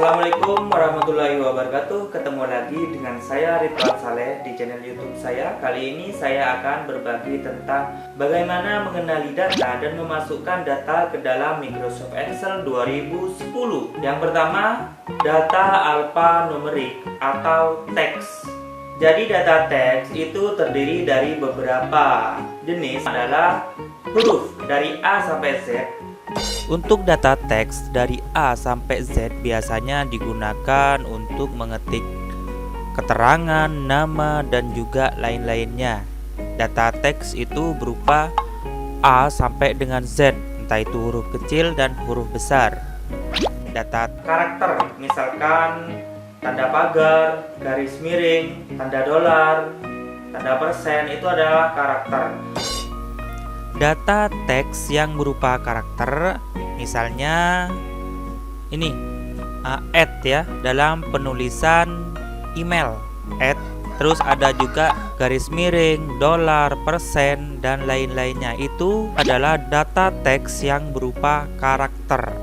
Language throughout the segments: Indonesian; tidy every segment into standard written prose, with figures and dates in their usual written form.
Assalamualaikum warahmatullahi wabarakatuh. Ketemu lagi dengan saya Ridwan Saleh di channel YouTube saya. Kali ini saya akan berbagi tentang bagaimana mengenali data dan memasukkan data ke dalam Microsoft Excel 2010. Yang pertama, data alphanumerik atau teks. Jadi data teks itu terdiri dari beberapa jenis, adalah huruf dari A sampai Z. Untuk data teks dari A sampai Z biasanya digunakan untuk mengetik keterangan, nama, dan juga lain-lainnya. Data teks itu berupa A sampai dengan Z, entah itu huruf kecil dan huruf besar. Data Karakter, misalkan tanda pagar, garis miring, tanda dolar, tanda persen, itu adalah karakter. Data teks yang berupa karakter, misalnya ini ya, dalam penulisan email, terus ada juga garis miring, dolar, persen, dan lain-lainnya. Itu adalah data teks yang berupa karakter.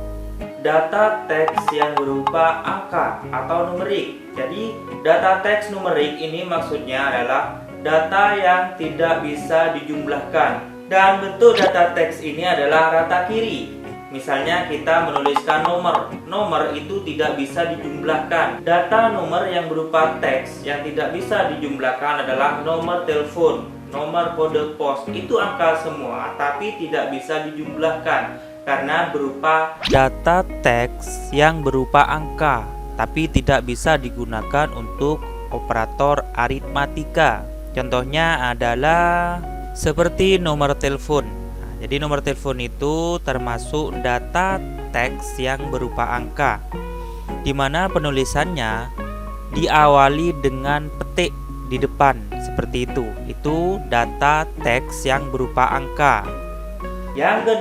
Data teks yang berupa angka atau numerik. Jadi data teks numerik ini maksudnya adalah data yang tidak bisa dijumlahkan. Dan bentuk data teks ini adalah rata kiri. Misalnya kita menuliskan nomor itu tidak bisa dijumlahkan. Data nomor yang berupa teks yang tidak bisa dijumlahkan adalah nomor telepon, nomor kode pos. Itu angka semua, tapi tidak bisa dijumlahkan karena berupa data teks yang berupa angka, tapi tidak bisa digunakan untuk operator aritmatika. Contohnya adalah seperti nomor telepon. Jadi nomor telepon itu termasuk data teks yang berupa angka, di mana penulisannya diawali dengan petik di depan seperti itu. Itu data teks yang berupa angka. Yang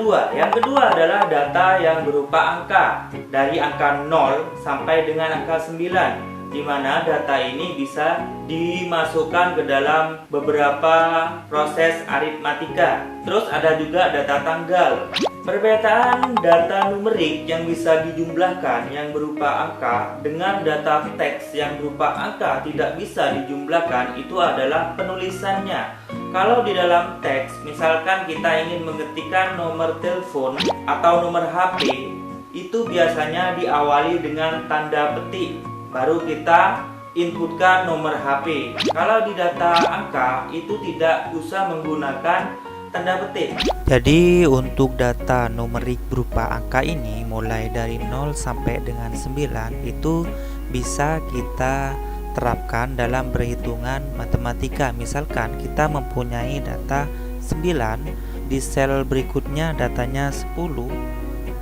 kedua adalah data yang berupa angka, dari angka 0 sampai dengan angka 9. Di mana data ini bisa dimasukkan ke dalam beberapa proses aritmatika. Terus ada juga data tanggal. Perbedaan data numerik yang bisa dijumlahkan yang berupa angka dengan data teks yang berupa angka tidak bisa dijumlahkan itu adalah penulisannya. Kalau di dalam teks, misalkan kita ingin mengetikkan nomor telepon atau nomor HP, itu biasanya diawali dengan tanda petik. Baru kita inputkan nomor HP. Kalau di data angka itu tidak usah menggunakan tanda petik. Jadi untuk data numerik berupa angka ini mulai dari 0 sampai dengan 9 itu bisa kita terapkan dalam perhitungan matematika. Misalkan kita mempunyai data 9, di sel berikutnya datanya 10.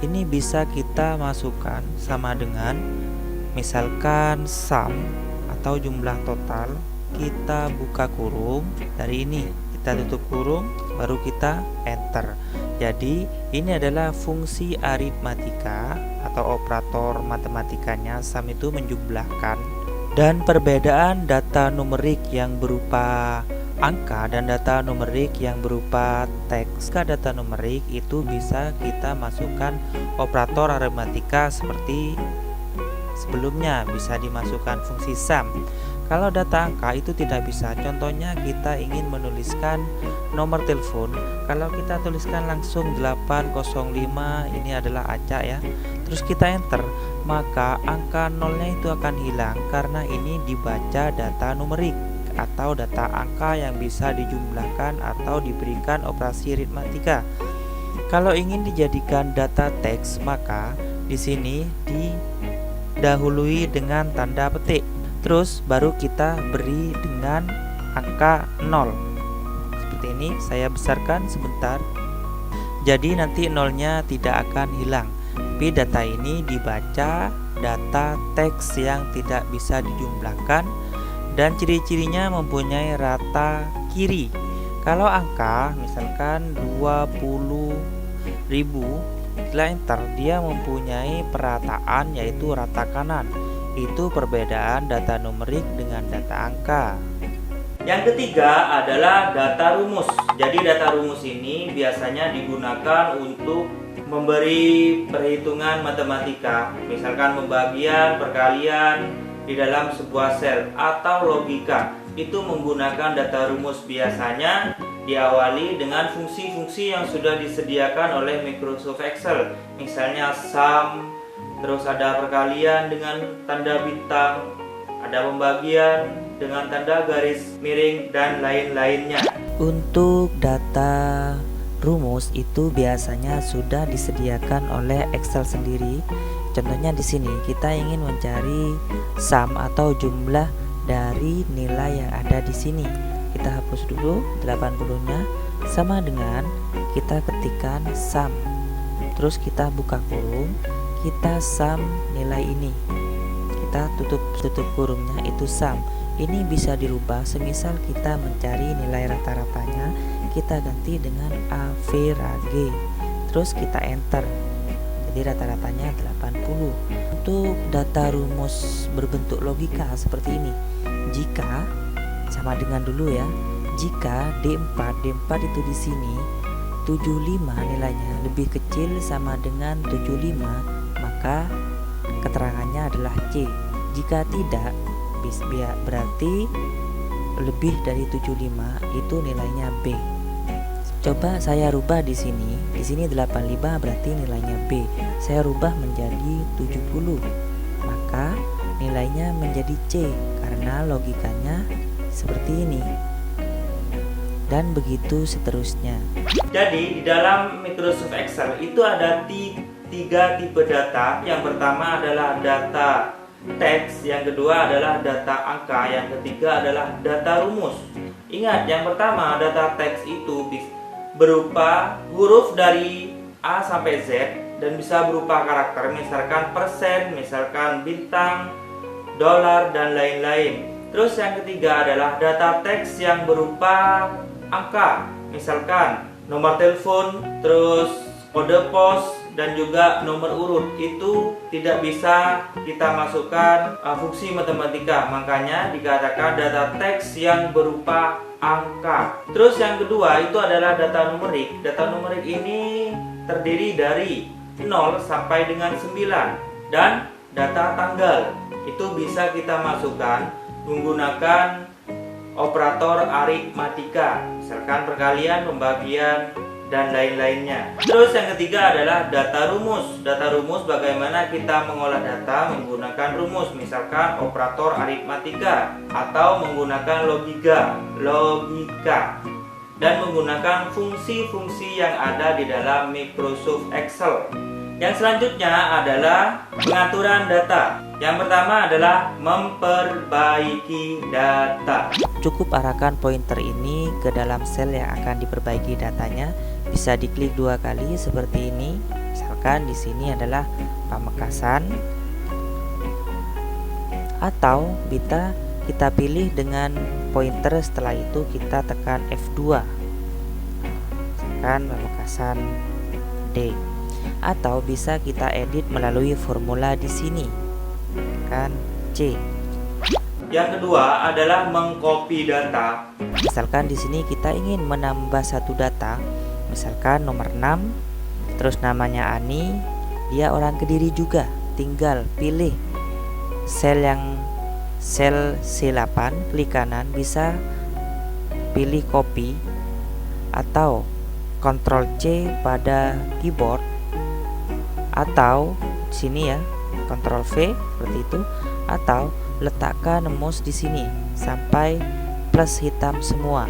Ini bisa kita masukkan sama dengan misalkan sum atau jumlah total. Kita buka kurung, dari ini kita tutup kurung, baru kita enter. Jadi ini adalah fungsi aritmatika atau operator matematikanya. Sum itu menjumlahkan. Dan perbedaan data numerik yang berupa angka dan data numerik yang berupa teks. Data numerik itu bisa kita masukkan operator aritmatika seperti sebelumnya, bisa dimasukkan fungsi sum. Kalau data angka itu tidak bisa. Contohnya kita ingin menuliskan nomor telepon. Kalau kita tuliskan langsung 805, ini adalah acak ya. Terus kita enter, maka angka nolnya itu akan hilang karena ini dibaca data numerik atau data angka yang bisa dijumlahkan atau diberikan operasi aritmatika. Kalau ingin dijadikan data teks, maka di sini didahului dengan tanda petik. Terus baru kita beri dengan angka 0. Seperti ini, saya besarkan sebentar. Jadi nanti nolnya tidak akan hilang. Tapi data ini dibaca data teks yang tidak bisa dijumlahkan dan ciri-cirinya mempunyai rata kiri. Kalau angka misalkan 20.000, setelah enter dia mempunyai perataan yaitu rata kanan. Itu perbedaan data numerik dengan data angka. Yang ketiga adalah data rumus. Jadi data rumus ini biasanya digunakan untuk memberi perhitungan matematika, misalkan pembagian, perkalian di dalam sebuah sel atau logika. Itu menggunakan data rumus, biasanya diawali dengan fungsi-fungsi yang sudah disediakan oleh Microsoft Excel. Misalnya sum, terus ada perkalian dengan tanda bintang, ada pembagian dengan tanda garis miring, dan lain-lainnya. Untuk data rumus itu biasanya sudah disediakan oleh Excel sendiri. Contohnya di sini kita ingin mencari sum atau jumlah dari nilai yang ada di sini. Kita hapus dulu 80-nya, sama dengan kita ketikkan sum. Terus kita buka kurung, kita sum nilai ini. Kita tutup kurungnya, itu sum. Ini bisa dirubah, semisal kita mencari nilai rata-ratanya, kita ganti dengan average, terus kita enter, jadi rata-ratanya 80. Untuk data rumus berbentuk logika seperti ini, jika sama dengan dulu ya, jika D4 itu di sini 75 nilainya lebih kecil sama dengan 75, maka keterangannya adalah C. Jika tidak, berarti lebih dari 75 itu nilainya B. Coba saya rubah di sini. Di sini 85 berarti nilainya B. Saya rubah menjadi 70. Maka nilainya menjadi C karena logikanya seperti ini. Dan begitu seterusnya. Jadi di dalam Microsoft Excel itu ada tiga tipe data. Yang pertama adalah data teks, yang kedua adalah data angka, yang ketiga adalah data rumus. Ingat, yang pertama data teks itu berupa huruf dari A sampai Z dan bisa berupa karakter, misalkan persen, misalkan bintang, dolar, dan lain-lain. Terus yang ketiga adalah data teks yang berupa angka, misalkan nomor telepon, terus kode pos, dan juga nomor urut. Itu tidak bisa kita masukkan fungsi matematika, makanya dikatakan data teks yang berupa angka. Terus yang kedua itu adalah data numerik. Data numerik ini terdiri dari 0 sampai dengan 9, dan data tanggal itu bisa kita masukkan menggunakan operator aritmatika, misalkan perkalian, pembagian, dan lain-lainnya. Terus yang ketiga adalah data rumus. Data rumus bagaimana kita mengolah data menggunakan rumus, misalkan operator aritmatika atau menggunakan logika, dan menggunakan fungsi-fungsi yang ada di dalam Microsoft Excel. Yang selanjutnya adalah pengaturan data. Yang pertama adalah memperbaiki data. Cukup arahkan pointer ini ke dalam sel yang akan diperbaiki datanya. Bisa diklik 2 kali seperti ini. Misalkan di sini adalah Pamekasan, atau kita pilih dengan pointer, setelah itu kita tekan F2. Misalkan Pamekasan D. Atau bisa kita edit melalui formula di sini. Kan C. Yang kedua adalah mengcopy data. Misalkan di sini kita ingin menambah satu data, misalkan nomor 6, terus namanya Ani, dia orang Kediri juga. Tinggal pilih sel C8, klik kanan, bisa pilih copy atau Ctrl C pada keyboard, atau sini ya Ctrl V seperti itu, atau letakkan mouse di sini sampai plus hitam semua.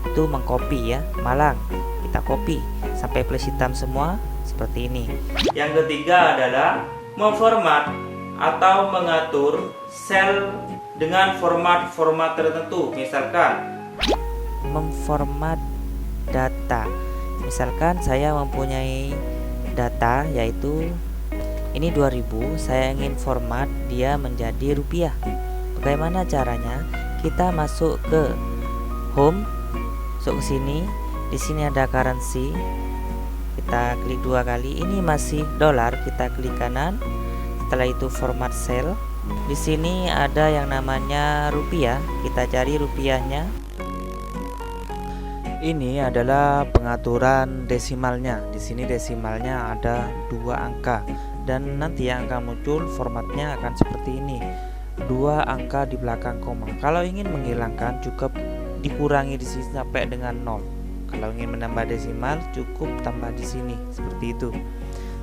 Itu mengcopy ya, malang kita copy sampai plus hitam semua seperti ini. Yang ketiga adalah memformat atau mengatur sel dengan format tertentu, misalkan memformat data. Misalkan saya mempunyai data yaitu ini 2000, saya ingin format dia menjadi rupiah. Bagaimana caranya? Kita masuk ke home, masuk ke sini. Di sini ada currency. Kita klik 2 kali. Ini masih dolar, kita klik kanan. Setelah itu format cell. Di sini ada yang namanya rupiah. Kita cari rupiahnya. Ini adalah pengaturan desimalnya. Di sini desimalnya ada 2 angka dan nanti yang akan muncul formatnya akan seperti ini. 2 angka di belakang koma. Kalau ingin menghilangkan cukup dikurangi di sini sampai dengan 0. Kalau ingin menambah desimal cukup tambah di sini seperti itu.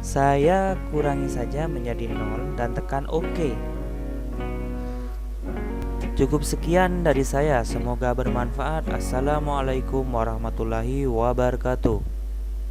Saya kurangi saja menjadi 0 dan tekan OK. Cukup sekian dari saya, semoga bermanfaat. Assalamualaikum warahmatullahi wabarakatuh.